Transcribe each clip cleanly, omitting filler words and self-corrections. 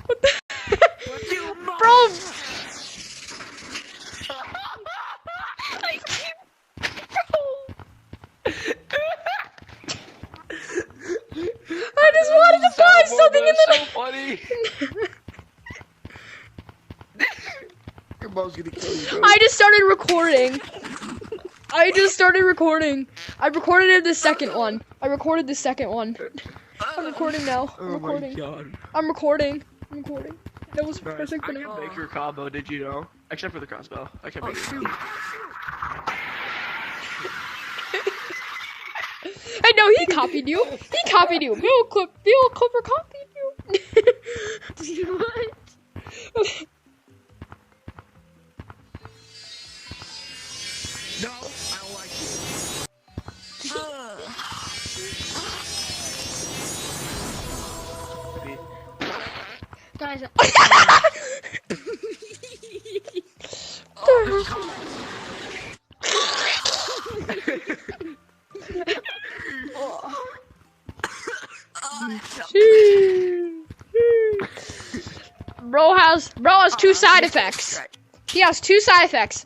What the? You Bro! I just wanted to buy something and then so funny. Your mom's gonna kill you, bro. I just started recording. I recorded the second one. I'm recording now. Oh my god. I'm recording. That was Guys, perfect. I can make your combo, did you know? Except for the crossbow. I can make it. I know he copied you. Bill Clipper copied you. What? No, I don't like you. Guys, Bro has two side effects. He has two side effects.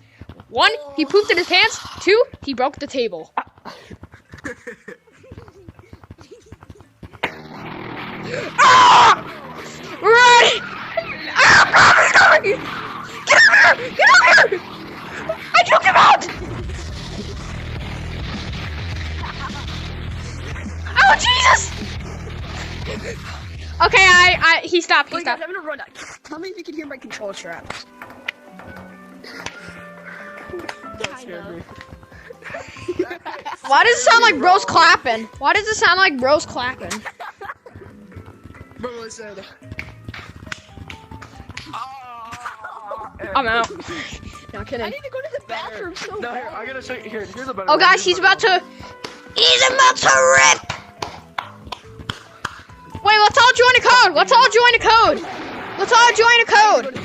One, he pooped in his pants. Two, he broke the table. Ah! Right! Ah, he's coming! Get over here! Get over here! I took him out! Oh, Jesus! Okay, he stopped. wait, guys, I'm gonna run. Tell me if you can hear my control straps. Why does it sound like bro's clapping? Bro, listen. I'm out. No, I kidding. need to go to the bathroom so No, here, bad. I'm gonna show you. Here's a better Oh, one. guys, he's about to rip. Wait, let's all join a code.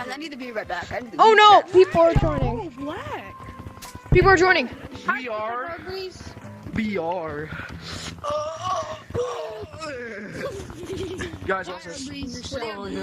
I need to be right back. Oh no, people are joining. Black. People are joining. We are. Guys, watch this.